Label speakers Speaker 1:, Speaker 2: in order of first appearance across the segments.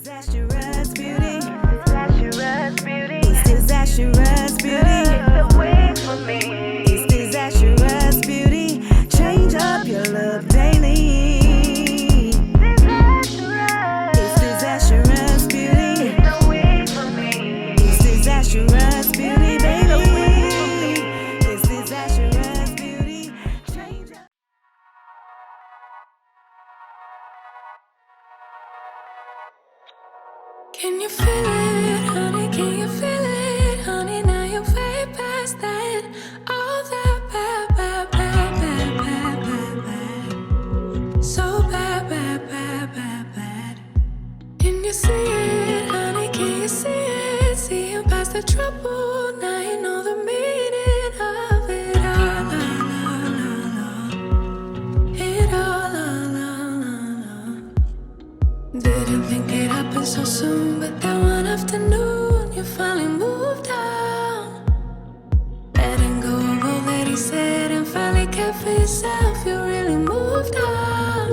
Speaker 1: Disastrous beauty. Disastrous beauty. It's disastrous beauty. It's the way for me. It's disastrous beauty. Change up your look daily. Disastrous. It's disastrous beauty. It's the way for me. It's disastrous beauty, baby. It's disastrous beauty. Change up.
Speaker 2: Can you feel it, honey? Can you feel it, honey? Now you're way past that. All that bad, bad, bad, bad, bad, bad, bad. So bad, bad, bad, bad, bad. Can you see it, honey? Can you see it? Seeing past the trouble, now you know the meaning of it all, it all. Didn't think it happened so soon, but that one afternoon you finally moved on. Letting go of all that he said and finally kept for yourself. You really moved on.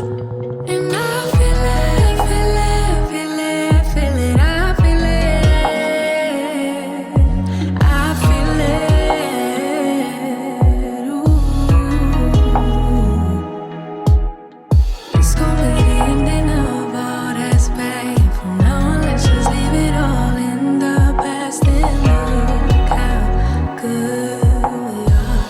Speaker 2: And I feel it, feel it, feel it, feel it. I feel it, I feel it. Ooh. It's gonna be the ending of all that's bad. From now on, let's just leave it all in the past and look how good we are.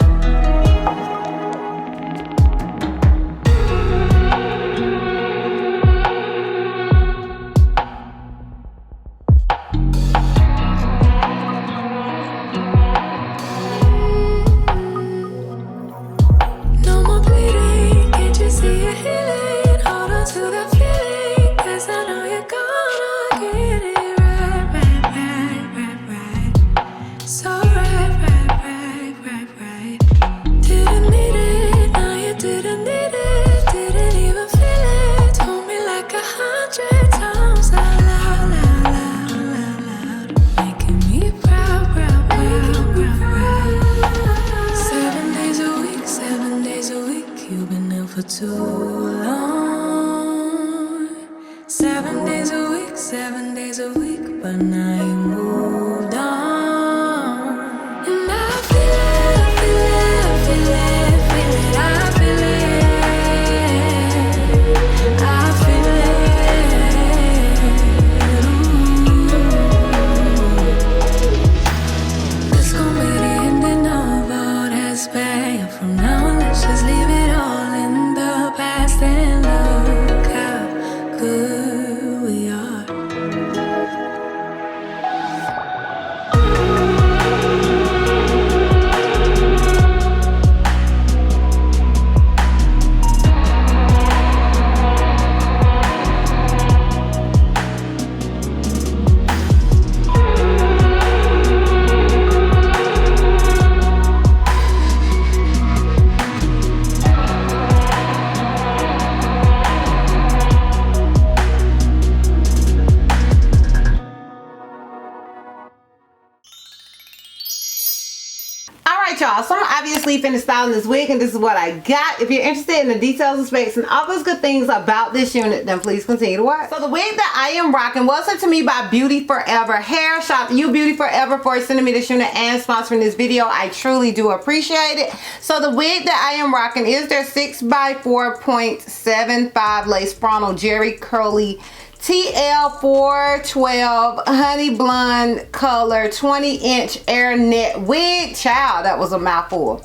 Speaker 2: No more bleeding, can't you see it healing? Hold on to that feeling, 'cause I know you're gonna get it right, right, right, right, right. So right, right, right, right, right. Didn't need it, now you didn't need it. Didn't even feel it. Told me like 100 times out loud, loud, loud, loud, loud. Making me proud, proud, proud, proud, proud. 7 days a week, 7 days a week. You've been ill for too long. 7 days a week, 7 days a week. But now you moved on. And I feel it, feel it, feel it, feel it. I feel it, I feel it. Ooh. This gon' be the ending of all that's bad. From now on, let's just leave it all in the past and look how good we are.
Speaker 3: Alright y'all, so I'm obviously finished styling this wig and this is what I got. If you're interested in the details and specs and all those good things about this unit, then please continue to watch. So the wig that I am rocking was sent to me by Beautyforever Hair. Shout out to you, Beautyforever, for sending me this unit and sponsoring this video. I truly do appreciate it. So the wig that I am rocking is their 6x4.75 lace frontal Jerry Curly TL412 honey blonde color 20-inch air net wig. Child, that was a mouthful.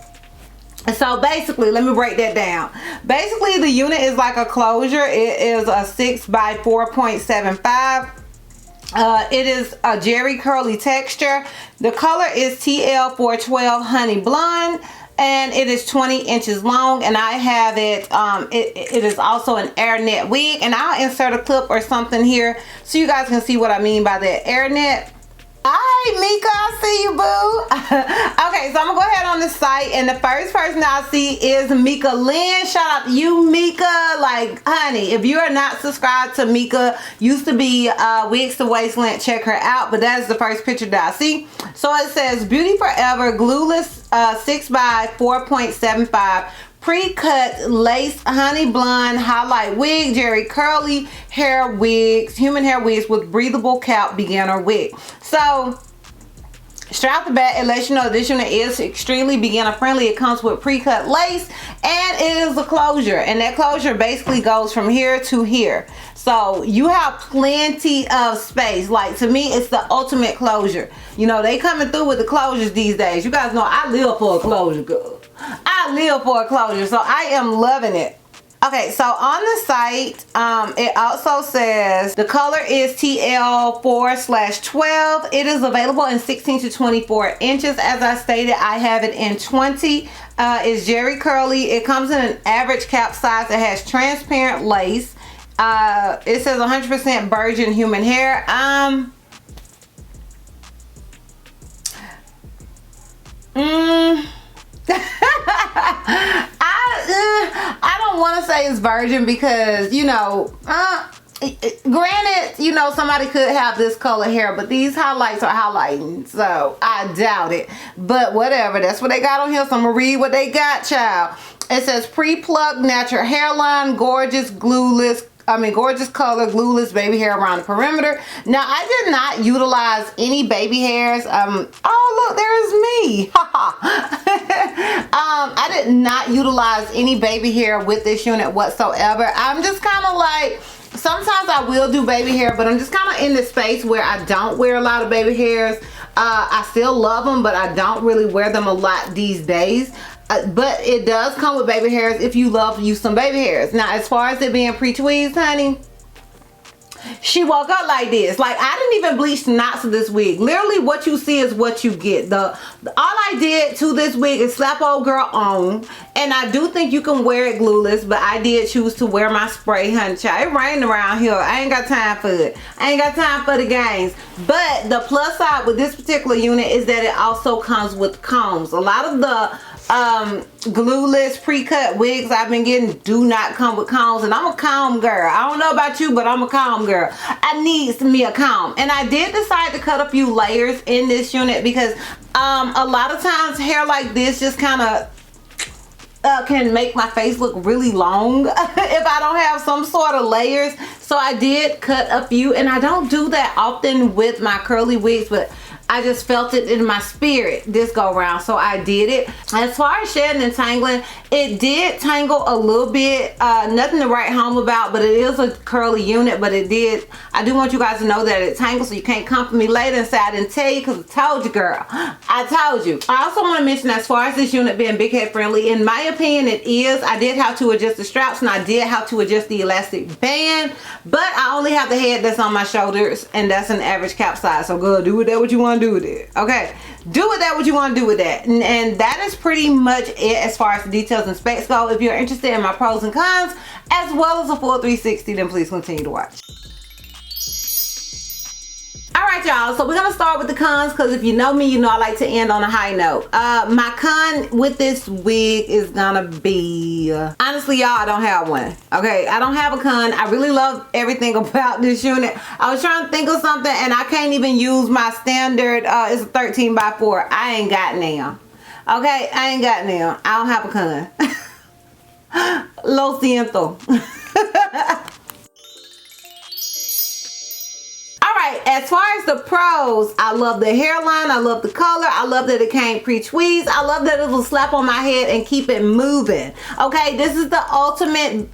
Speaker 3: So basically, let me break that down. Basically, the unit is like a closure. It is a 6x4.75. It is a Jerry Curly texture. The color is TL412 honey blonde. And it is 20 inches long, and I have it, it is also an air net wig, and I'll insert a clip or something here so you guys can see what I mean by that air net. Hi Mika, I see you, boo. Okay, so I'm gonna go ahead on the site, and the first person I see is Mika Lynn. Shout out to you, Mika. Like, honey, if you are not subscribed to Mika, used to be Wigs to Wasteland, check her out, but that is the first picture that I see. So it says Beautyforever glueless 6x4.75 pre-cut lace honey blonde highlight wig, Jerry curly hair wigs, human hair wigs with breathable cap beginner wig. So straight out the bat, it lets you know this unit is extremely beginner friendly. It comes with pre-cut lace and it is a closure, and that closure basically goes from here to here. So you have plenty of space. Like, to me, it's the ultimate closure. You know, they coming through with the closures these days. You guys know I live for a closure, girl. I live for a closure, so I am loving it. Okay, so on the site, it also says the color is TL4/12. It is available in 16 to 24 inches. As I stated, I have it in 20. It's Jerry curly. It comes in an average cap size. It has transparent lace. It says 100% virgin human hair. I don't want to say it's virgin because, you know, granted, you know, somebody could have this color hair, but these highlights are highlighting, so I doubt it. But whatever, that's what they got on here, so I'm gonna read what they got, child. It says pre-plucked natural hairline, gorgeous glueless, gorgeous color, glueless baby hair around the perimeter. Now, I did not utilize any baby hairs. Oh, look, there's me. I did not utilize any baby hair with this unit whatsoever. I'm just kind of like, sometimes I will do baby hair, but I'm just kind of in the space where I don't wear a lot of baby hairs. I still love them, but I don't really wear them a lot these days. But it does come with baby hairs if you love to use some baby hairs. Now, as far as it being pre-tweezed, honey, she woke up like this. Like, I didn't even bleach the knots of this wig. Literally, what you see is what you get. All I did to this wig is slap old girl on. And I do think you can wear it glueless, but I did choose to wear my spray, honey, child. It rained around here. I ain't got time for it. I ain't got time for the games. But the plus side with this particular unit is that it also comes with combs. A lot of the glueless pre-cut wigs I've been getting do not come with combs, and I'm a comb girl. I don't know about you, but I'm a comb girl. I need me a comb, and I did decide to cut a few layers in this unit because a lot of times hair like this just kind of can make my face look really long if I don't have some sort of layers. So I did cut a few, and I don't do that often with my curly wigs, but I just felt it in my spirit this go around, so I did it. As far as shedding and tangling, it did tangle a little bit. Nothing to write home about, but it is a curly unit, but it did. I do want you guys to know that it tangles, so you can't come for me later and say I didn't tell you, because I told you, girl. I told you. I also want to mention, as far as this unit being big head friendly, in my opinion it is. I did have to adjust the straps, and I did have to adjust the elastic band, but I only have the head that's on my shoulders, and that's an average cap size. So girl, do with that what you want to do with it. Okay, do with that what you want to do with that. And that is pretty much it as far as the details and specs go. If you're interested in my pros and cons as well as a full 360, then please continue to watch. Alright, y'all, so we're gonna start with the cons, because if you know me, you know I like to end on a high note. My con with this wig is gonna be, honestly, y'all, I don't have one. Okay, I don't have a con. I really love everything about this unit. I was trying to think of something, and I can't even use my standard, it's a 13x4. I ain't got now. Okay, I ain't got now. I don't have a con. Lo siento. Alright, as far as the pros, I love the hairline, I love the color, I love that it came pre-tweezed, I love that it will slap on my head and keep it moving. Okay, this is the ultimate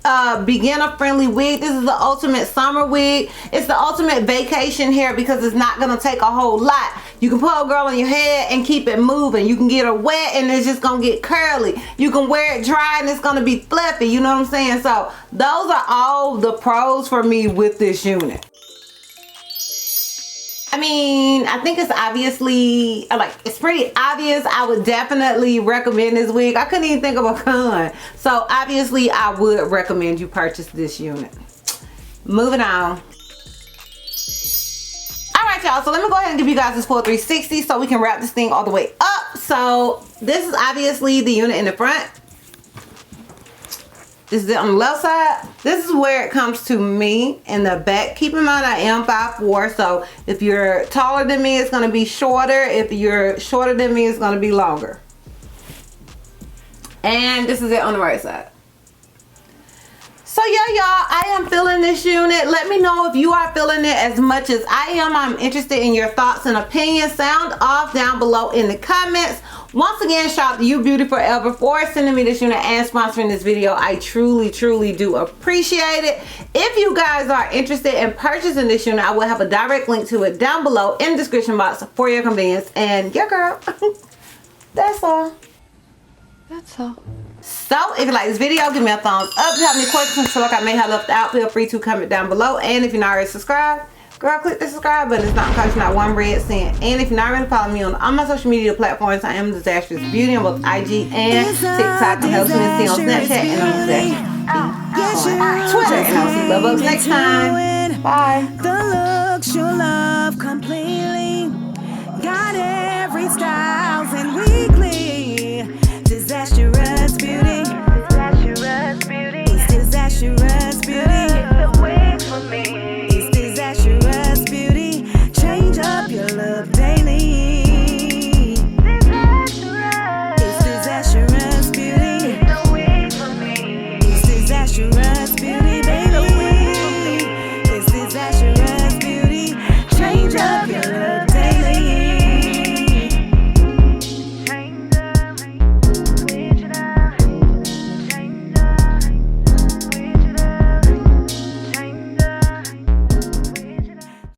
Speaker 3: beginner friendly wig. This is the ultimate summer wig. It's the ultimate vacation hair because it's not going to take a whole lot. You can put a girl on your head and keep it moving. You can get her wet and it's just going to get curly. You can wear it dry and it's going to be fluffy, you know what I'm saying? So those are all the pros for me with this unit. I mean, I think it's obviously, like, it's pretty obvious. I would definitely recommend this wig. I couldn't even think of a con. So obviously I would recommend you purchase this unit. Moving on. Alright, y'all, so let me go ahead and give you guys this full 360 so we can wrap this thing all the way up. So this is obviously the unit in the front. This is it on the left side. This is where it comes to me in the back. Keep in mind I am 5'4", so if you're taller than me, it's gonna be shorter. If you're shorter than me, it's gonna be longer. And this is it on the right side. So yeah, y'all, I am feeling this unit. Let me know if you are feeling it as much as I am. I'm interested in your thoughts and opinions. Sound off down below in the comments. Once again, shout out to you, Beautyforever, for sending me this unit and sponsoring this video. I truly, truly do appreciate it. If you guys are interested in purchasing this unit, I will have a direct link to it down below in the description box for your convenience. And yeah, girl, that's all. That's all. So, if you like this video, give me a thumbs up. If you have any questions, feel like I may have left out, feel free to comment down below. And if you're not already subscribed, girl, click the subscribe button. It's not costing not one red cent. And if you're not already following me on all my social media platforms, I am Disastrous Beauty on both IG and TikTok. I help you see on Snapchat and on Disastrous on Twitter. And I'll see you love next time. Bye.
Speaker 1: The looks you love completely. Got every style and weekly. Disastrous Beauty.